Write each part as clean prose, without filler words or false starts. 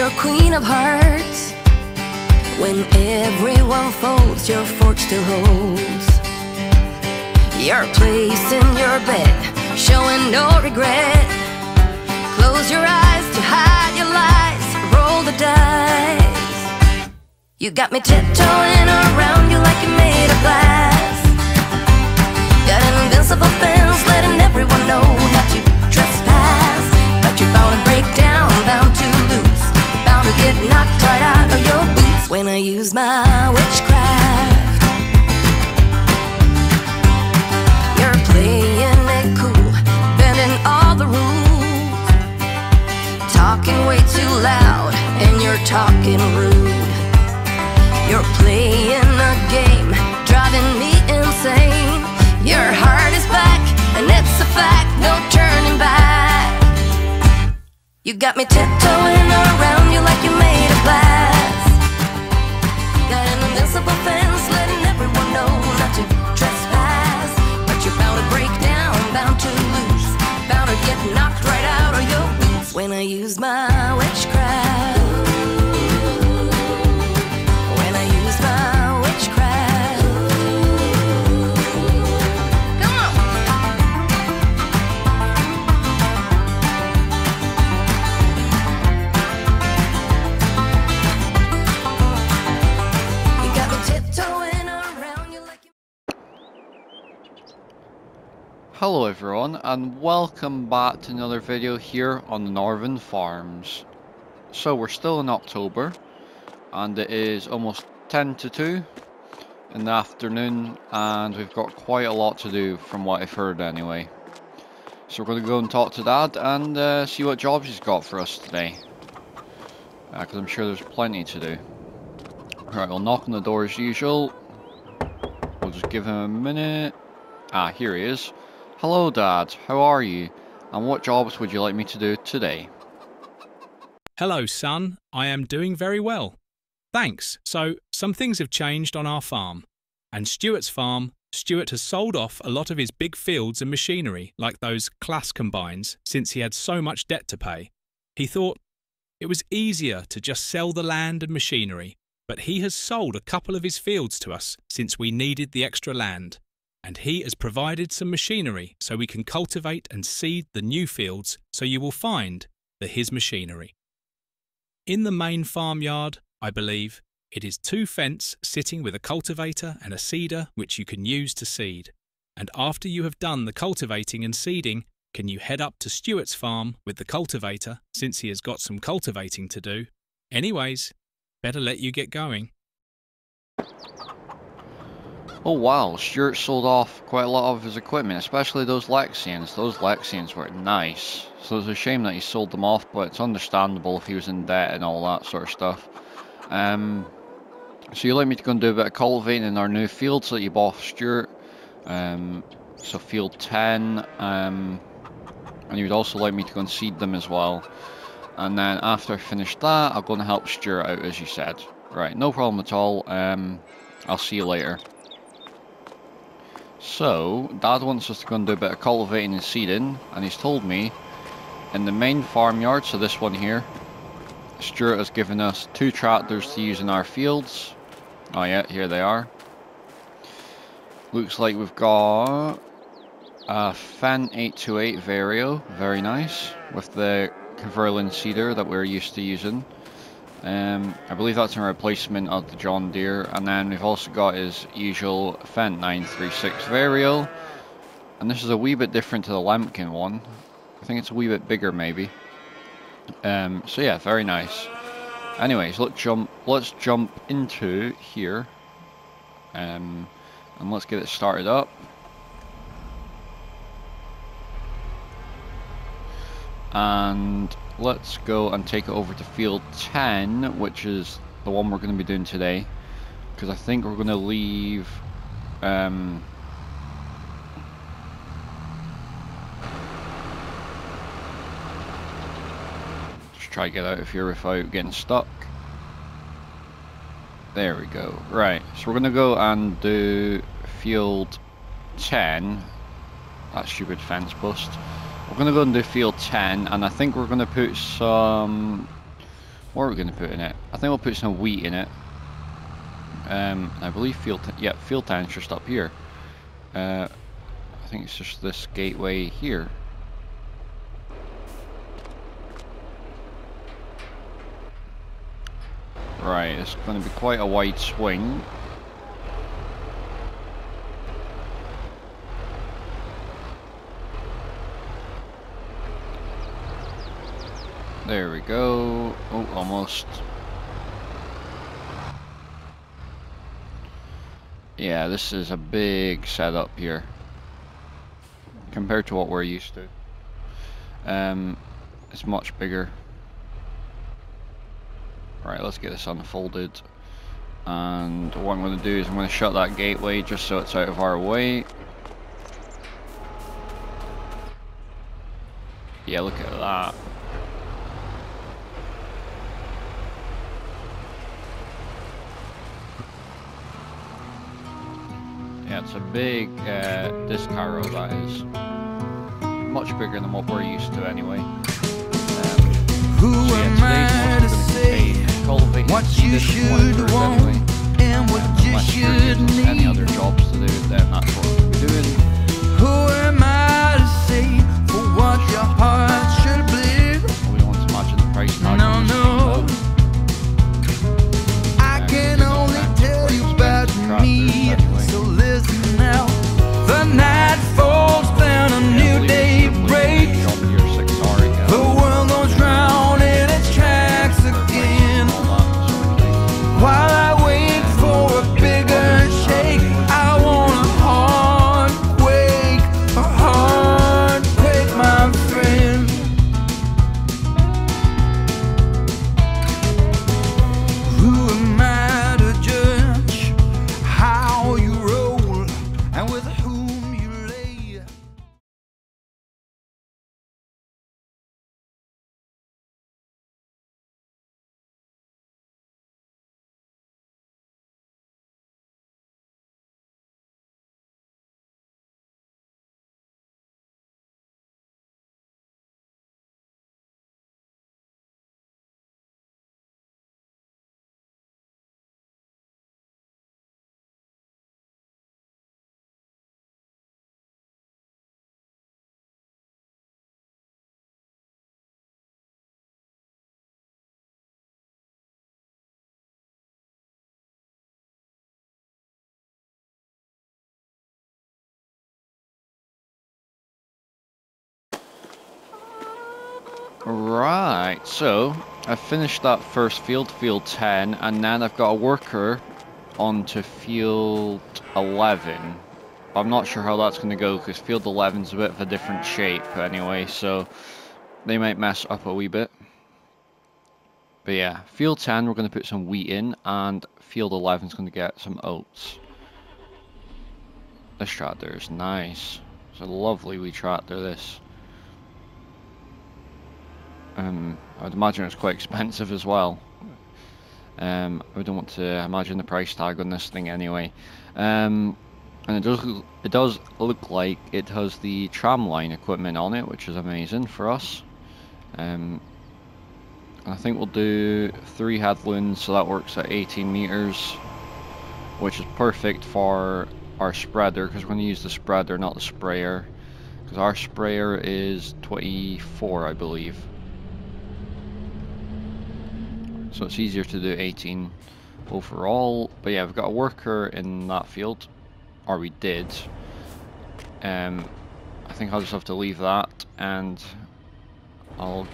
your queen of hearts. When everyone folds, your fork still holds your place in your bed, showing no regret. Close your eyes to hide your lies, roll the dice. You got me tiptoeing around you like you're made of glass. Got an invincible fence, letting everyone know not to trespass. But you're bound to break down, bound to lose, bound to get knocked right out of your boots when I use my witchcraft. You're playing it cool, bending all the rules, talking way too loud, and you're talking rude. You're playing a game, driving me insane. Your heart is back, and it's a fact, no turning back. You got me tiptoeing around you like you're made of glass. Got an invincible fence, letting everyone know not to trespass. But you're bound to break down, bound to lose, bound to get knocked right out of your boots when I use my witchcraft. When I use my witchcraft. Come on. You got me tiptoeing around you like you. Hello everyone, and welcome back to another video here on the Northern Farms. So we're still in October, and it is almost 10 to 2 in the afternoon, and we've got quite a lot to do from what I've heard anyway. So we're going to go and talk to Dad and see what jobs he's got for us today, because I'm sure there's plenty to do. Right, we'll knock on the door as usual. We'll just give him a minute. Ah, here he is. Hello Dad, how are you? And what jobs would you like me to do today? Hello, son. I am doing very well. Thanks. So, some things have changed on our farm. And Stuart's farm, Stuart has sold off a lot of his big fields and machinery, like those class combines, since he had so much debt to pay. He thought it was easier to just sell the land and machinery, but he has sold a couple of his fields to us since we needed the extra land. And he has provided some machinery so we can cultivate and seed the new fields, so you will find his machinery. In the main farmyard, I believe, it is 2 fence sitting with a cultivator and a seeder which you can use to seed. And after you have done the cultivating and seeding, can you head up to Stuart's farm with the cultivator, since he has got some cultivating to do. Anyways, better let you get going. Oh wow, Stuart sold off quite a lot of his equipment, especially those Lexians. Those Lexians were nice. So it's a shame that he sold them off, but it's understandable if he was in debt and all that sort of stuff. So you'd like me to go and do a bit of cultivating in our new fields that you bought, Stuart. So field 10, and you'd also like me to go and seed them as well. And then after I finish that, I'll go and help Stuart out as you said. Right, no problem at all. I'll see you later. So, Dad wants us to go and do a bit of cultivating and seeding, and he's told me in the main farmyard, so this one here, Stuart has given us 2 tractors to use in our fields. Oh yeah, here they are. Looks like we've got a Fendt 828 Vario, very nice, with the Caverlin seeder that we're used to using. I believe that's a replacement of the John Deere, and then we've also got his usual Fendt 936 Vario, and this is a wee bit different to the Lemkin one. I think it's a wee bit bigger maybe. So yeah, very nice. Anyways, let's jump into here, and let's get it started up. And let's go and take it over to field 10, which is the one we're going to be doing today, because I think we're going to leave just try to get out of here without getting stuck. There we go. Right, so we're going to go and do field 10. That stupid fence post. We're going to go and do field 10, and I think we're going to put some What are we going to put in it? I think we'll put some wheat in it. I believe field tank's just up here. I think it's just this gateway here. Right, it's going to be quite a wide swing. There we go. Oh, almost. Yeah, this is a big setup here compared to what we're used to. It's much bigger. Right, let's get this unfolded. And what I'm going to do is I'm going to shut that gateway just so it's out of our way. Yeah, look at that. Yeah, it's a big disc harrow, that is. Much bigger than what we're used to anyway. Who am I to say what you should want and what you should need? Any other jobs to do, then that's what we'll be doing. Who am I to say for what your heart should believe? We don't want to imagine the price tag. No. I can only tell you about me, so listen now. The night falls down, a new day breaks. The world goes round in its tracks again. While I wait for a bigger shake, I want a heartquake, my friend. Who am I to judge how you roll and with whom you lay? Right, so I finished that first field, field 10, and then I've got a worker onto field 11. I'm not sure how that's going to go because field 11's a bit of a different shape anyway, so they might mess up a wee bit. But yeah, field 10 we're going to put some wheat in, and field 11's going to get some oats. This tractor is nice. It's a lovely wee tractor, this. I would imagine it's quite expensive as well. I wouldn't want to imagine the price tag on this thing anyway. And it does look like it has the tramline equipment on it, which is amazing for us. I think we'll do 3 head loons, so that works at 18 meters, which is perfect for our spreader because we're going to use the spreader, not the sprayer, because our sprayer is 24, I believe. So it's easier to do 18 overall. But yeah, we've got a worker in that field, or we did. I think I'll just have to leave that and I'll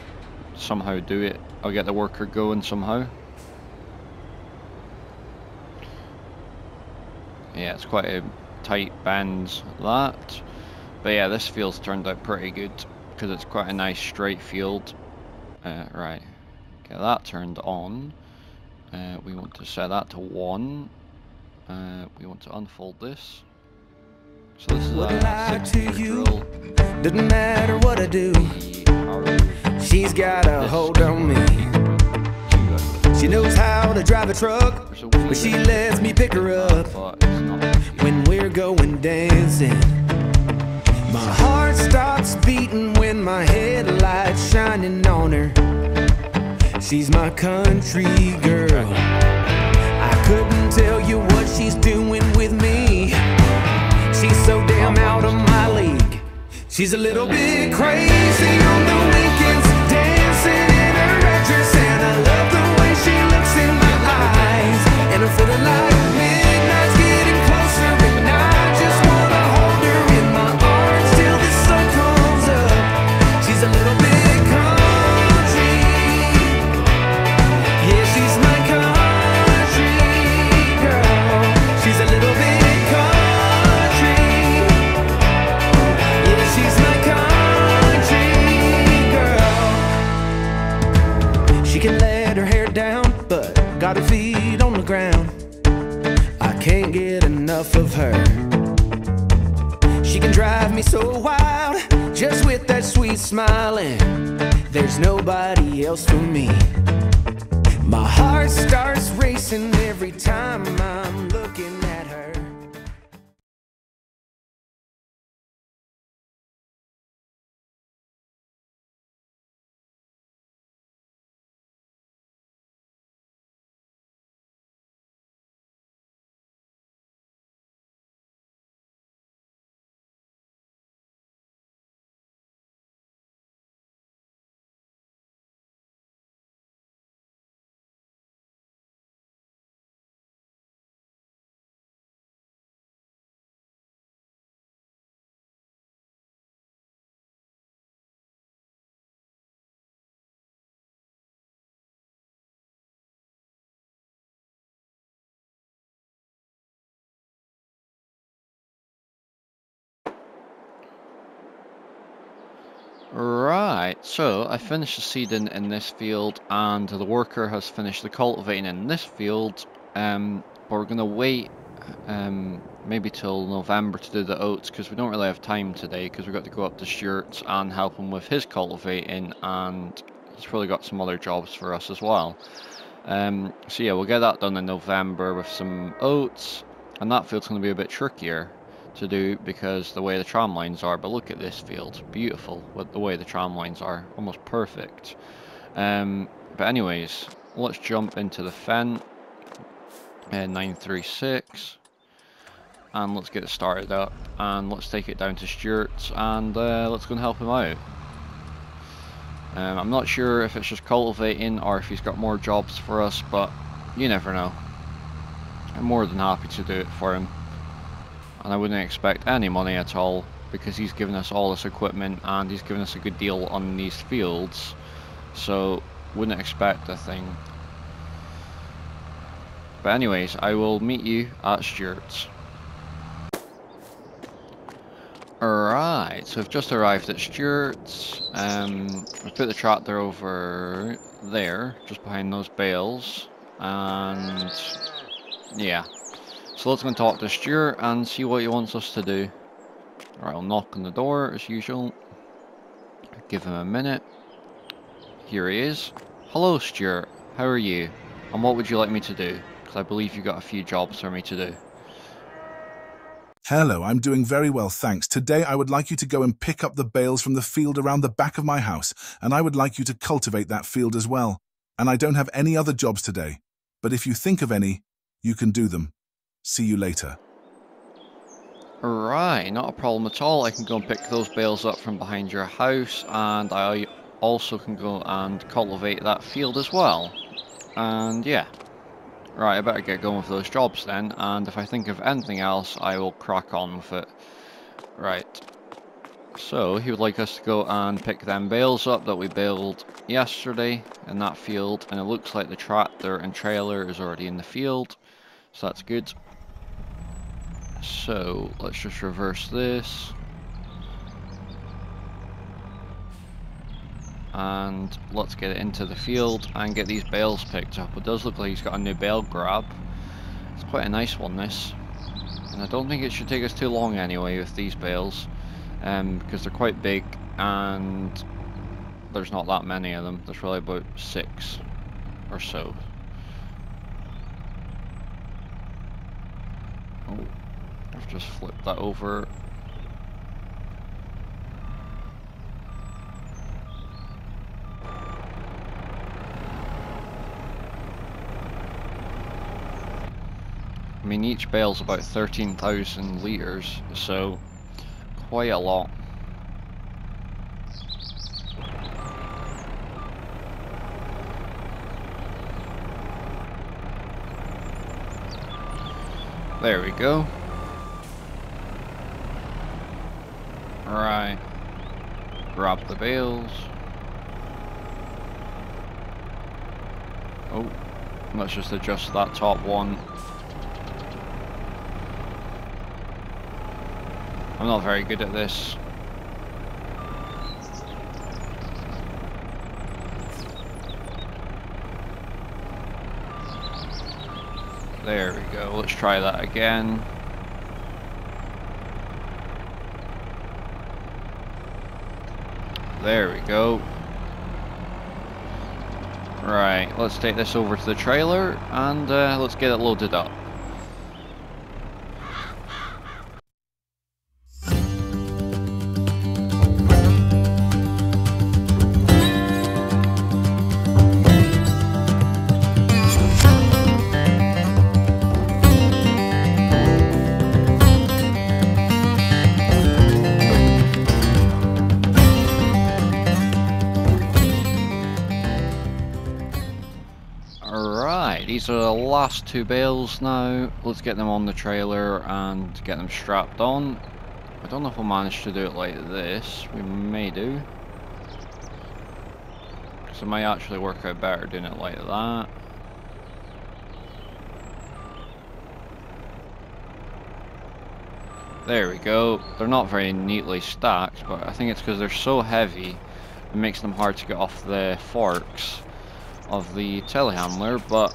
somehow do it. I'll get the worker going somehow. Yeah, it's quite a tight bend, that. But yeah, this field's turned out pretty good because it's quite a nice straight field. Right. Get that turned on. We want to set that to 1. We want to unfold this. So this is a 6-meter drill. Doesn't matter what I do. She's got a hold on me. She knows how to drive a truck, but she lets me pick her up when we're going dancing. My heart stops beating when my headlights shining on her. She's my country girl. I couldn't tell you what she's doing with me. She's so damn out of my league. She's a little bit crazy on the weekends, dancing in her red dress, and I love the way she looks in my eyes. And I'm feeling like midnight's getting closer, and I just wanna hold her in my arms till the sun comes up. She's a little bit country. Yeah, she's my country girl. She's a little bit country. Yeah, she's my country girl. She can let her hair down, but got her feet on the ground. I can't get enough of her. She can drive me so wild, just with that sweet smile, and there's nobody else for me. My heart starts racing every time I'm looking at her. Right, so I finished the seeding in this field, and the worker has finished the cultivating in this field. But we're going to wait maybe till November to do the oats, because we don't really have time today, because we've got to go up to Stuart's and help him with his cultivating, and he's probably got some other jobs for us as well. So yeah, we'll get that done in November with some oats, and that field's going to be a bit trickier to do because the way the tram lines are. But look at this field, beautiful with the way the tram lines are, almost perfect. But anyways, let's jump into the fen 936, and let's get it started up, and let's take it down to Stuart's, and let's go and help him out. I'm not sure if it's just cultivating or if he's got more jobs for us, but you never know. I'm more than happy to do it for him. And I wouldn't expect any money at all, because he's given us all this equipment and he's given us a good deal on these fields, so wouldn't expect a thing. But anyways, I will meet you at Stuart's. Alright, so we've just arrived at Stuart's. I've put the tractor over there, just behind those bales, and yeah. So let's go and talk to Stuart and see what he wants us to do. Alright, I'll knock on the door as usual. Give him a minute. Here he is. Hello Stuart, how are you? And what would you like me to do? Because I believe you've got a few jobs for me to do. Hello, I'm doing very well, thanks. Today I would like you to go and pick up the bales from the field around the back of my house, and I would like you to cultivate that field as well. And I don't have any other jobs today, but if you think of any, you can do them. See you later. Right, not a problem at all. I can go and pick those bales up from behind your house, and I also can go and cultivate that field as well. And yeah. Right, I better get going with those jobs then, and if I think of anything else, I will crack on with it. Right. So, he would like us to go and pick them bales up that we baled yesterday in that field, and it looks like the tractor and trailer is already in the field, so that's good. So, let's just reverse this. And let's get it into the field and get these bales picked up. It does look like he's got a new bale grab. It's quite a nice one, this. And I don't think it should take us too long anyway with these bales. Because they're quite big and there's not that many of them. There's really about 6 or so. Oh, I've just flipped that over. I mean, each bale's about 13,000 litres, so quite a lot. There we go. Right. Grab the bales. Oh, let's just adjust that top one. I'm not very good at this. There we go, let's try that again. There we go. Right, let's take this over to the trailer and let's get it loaded up. These are the last two bales now. Let's get them on the trailer and get them strapped on. I don't know if we'll manage to do it like this. We may do. Because it might actually work out better doing it like that. There we go. They're not very neatly stacked, but I think it's because they're so heavy it makes them hard to get off the forks of the telehandler, but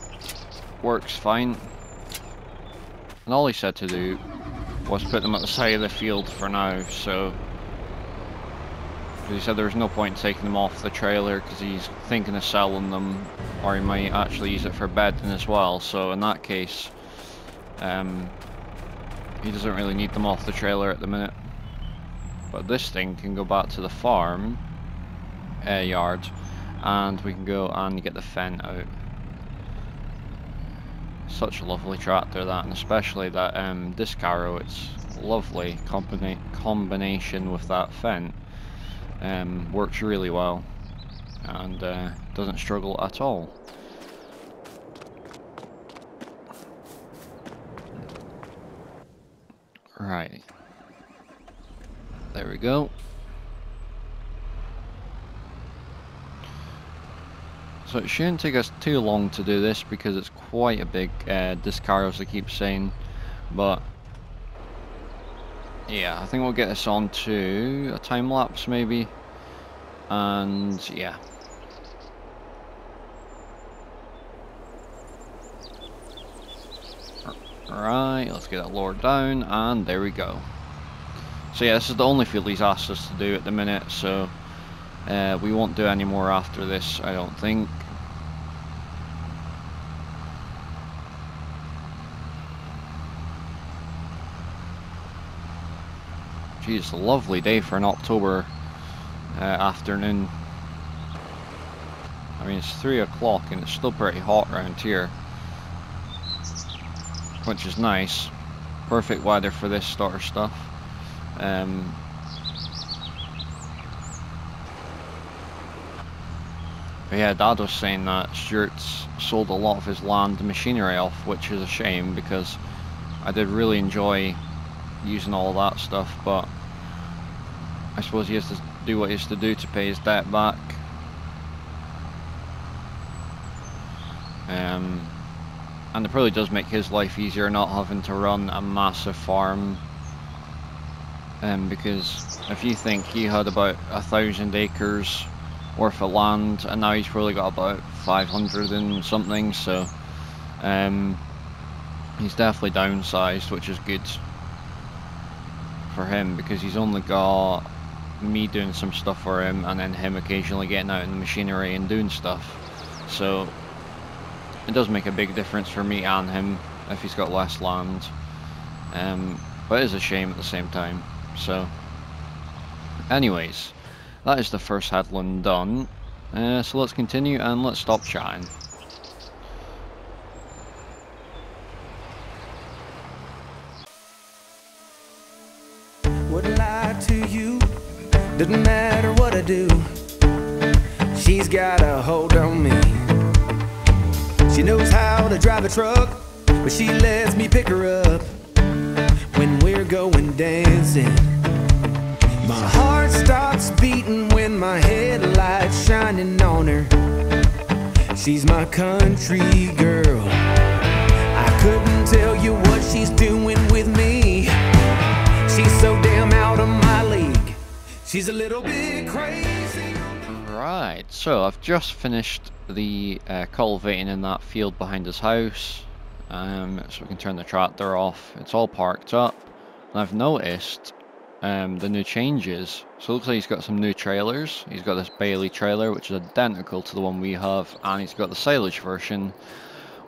works fine. And all he said to do was put them at the side of the field for now, so he said there was no point taking them off the trailer because he's thinking of selling them, or he might actually use it for bedding as well. So in that case, he doesn't really need them off the trailer at the minute. But this thing can go back to the farm yard, and we can go and get the fen out. Such a lovely tractor, that, and especially that disc harrow. It's lovely combination with that fen. Works really well and doesn't struggle at all. Right, there we go. So it shouldn't take us too long to do this because it's quite a big disc harrow, as I keep saying. But yeah, I think we'll get this on to a time lapse maybe, and yeah. Right, let's get it lowered down, and there we go. So yeah, this is the only field he's asked us to do at the minute, so we won't do any more after this, I don't think. Gee, it's a lovely day for an October afternoon. I mean, it's 3 o'clock and it's still pretty hot around here, which is nice. Perfect weather for this sort of stuff. But yeah, Dad was saying that Stuart's sold a lot of his land and machinery off, which is a shame because I did really enjoy using all that stuff, but I suppose he has to do what he has to do to pay his debt back. And it probably does make his life easier not having to run a massive farm. Because if you think he had about 1,000 acres worth of land, and now he's probably got about 500 and something, so he's definitely downsized, which is good for him because he's only got me doing some stuff for him and then him occasionally getting out in the machinery and doing stuff. So it does make a big difference for me and him if he's got less land, but it is a shame at the same time. So anyways, that is the first headland done, so let's continue and let's stop chatting. wouldn't lie to you. Doesn't matter what I do, she's got a hold on me. She knows how to drive a truck, but she lets me pick her up when we're going dancing. My heart stops beating when my headlights shining on her. She's my country girl. I couldn't tell you what she's doing with me. She's so damn out of my league. She's a little bit crazy. Right, so I've just finished the cultivating in that field behind his house. So we can turn the tractor off. It's all parked up. And I've noticed the new changes. So it looks like he's got some new trailers. He's got this Bailey trailer, which is identical to the one we have, and he's got the silage version,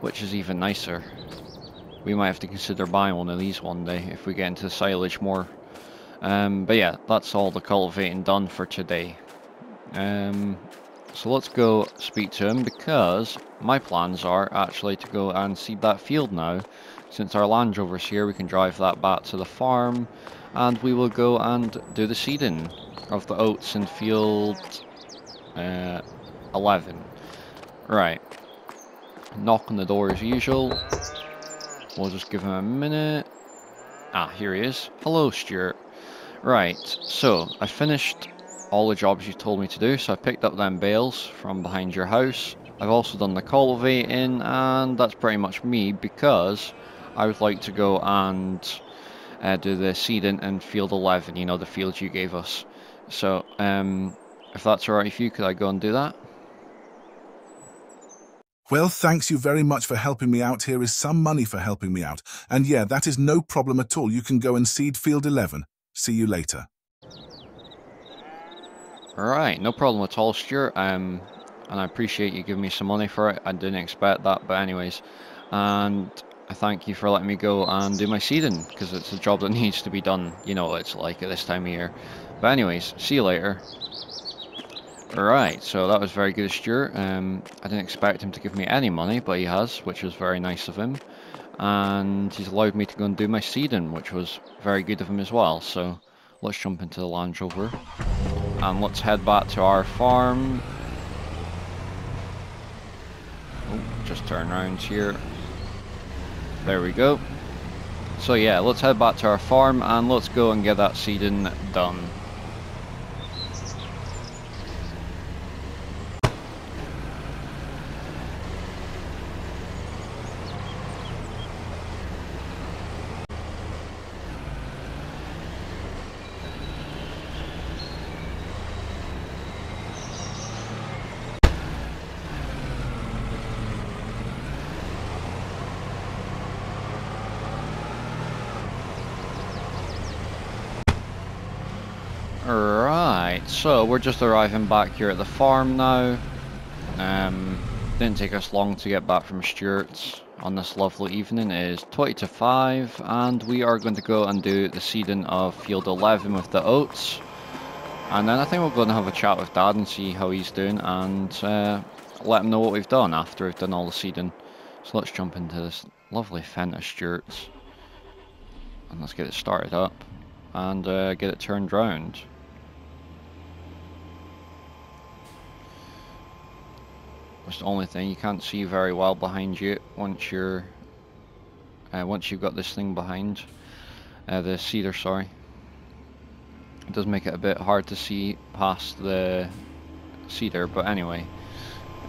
which is even nicer. We might have to consider buying one of these one day if we get into silage more. But yeah, that's all the cultivating done for today. So let's go speak to him, because my plans are actually to go and seed that field now. Since our Land Rover's here, we can drive that back to the farm, and we will go and do the seeding of the oats in field 11. Right. Knock on the door as usual. We'll just give him a minute. Ah, here he is. Hello, Stuart. Right, so I finished all the jobs you told me to do. So I picked up them bales from behind your house. I've also done the cultivating, and that's pretty much me, because I would like to go and do the seeding in field 11, you know, the field you gave us. So if that's alright with you, could I go and do that? Well, thanks you very much for helping me out. Here is some money for helping me out. And yeah, that is no problem at all. You can go and seed field 11. See you later. Alright, no problem at all, Stuart. And I appreciate you giving me some money for it. I didn't expect that, but anyways. And I thank you for letting me go and do my seeding, because it's a job that needs to be done. You know what it's like at this time of year. But anyways, see you later. Alright, so that was very good of Stuart. I didn't expect him to give me any money, but he has, which was very nice of him. And he's allowed me to go and do my seeding, which was very good of him as well. So let's jump into the Land Rover and let's head back to our farm. Oh, just turn around here. There we go. So yeah, let's head back to our farm and let's go and get that seeding done. Right, so we're just arriving back here at the farm now. Didn't take us long to get back from Stuart's on this lovely evening. It is 20 to 5 and we are going to go and do the seeding of field 11 with the oats. And then I think we're going to have a chat with Dad and see how he's doing, and let him know what we've done after we've done all the seeding. So let's jump into this lovely Fendt of Stuart's and let's get it started up and get it turned round. That's the only thing, you can't see very well behind you once you've got this thing behind the seeder, sorry. It does make it a bit hard to see past the seeder, but anyway.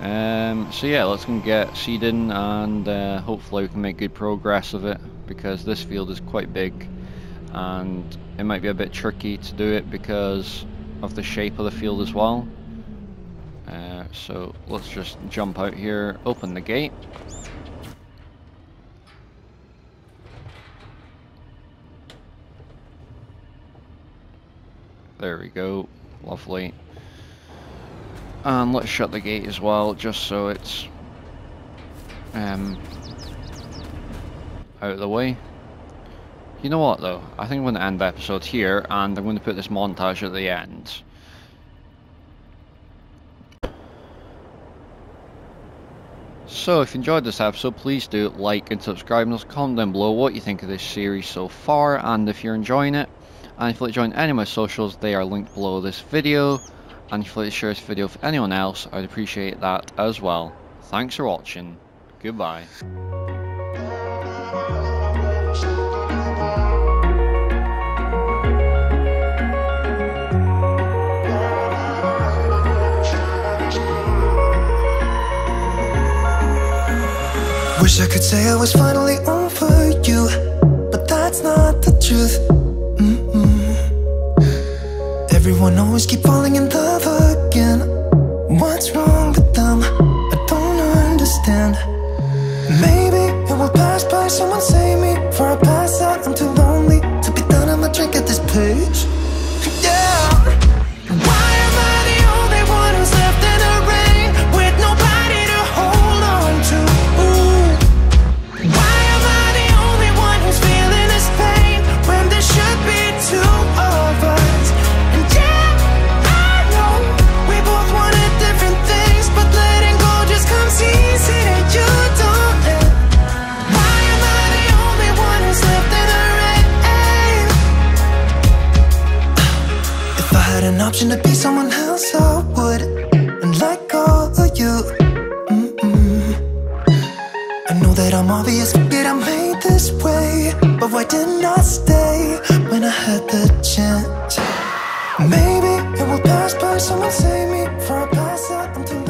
So yeah, let's go and get seeding, and hopefully we can make good progress of it, because this field is quite big and it might be a bit tricky to do it because of the shape of the field as well. So let's just jump out here, open the gate. There we go, lovely. And let's shut the gate as well, just so it's out of the way. You know what though, I think I'm going to end the episode here, and I'm going to put this montage at the end. So if you enjoyed this episode, please do like and subscribe, and comment down below what you think of this series so far, and if you're enjoying it. And if you'd like to join any of my socials, they are linked below this video. And if you'd like to share this video with anyone else, I'd appreciate that as well. Thanks for watching. Goodbye. Wish I could say I was finally over you, but that's not the truth. Everyone always keep falling in love again. What's wrong with them? I don't understand. Maybe it will pass by, someone save me. Before I pass out, I'm too lonely to be done, I'ma drink at this pace. Yeah. Why am I the only one who's left in the rain, with nobody to hold on to? Why am I the only one who's feeling this pain, when there should be two of us? And yeah, I know we both wanted different things, but letting go just comes easy and you don't. Why am I the only one who's left in the rain? If I had an option to be someone else, I would, and let go of you. I know that I'm obvious, that I'm made this way, but why didn't I stay when I had the chance? Maybe it will pass by, someone save me before I pass out. I'm too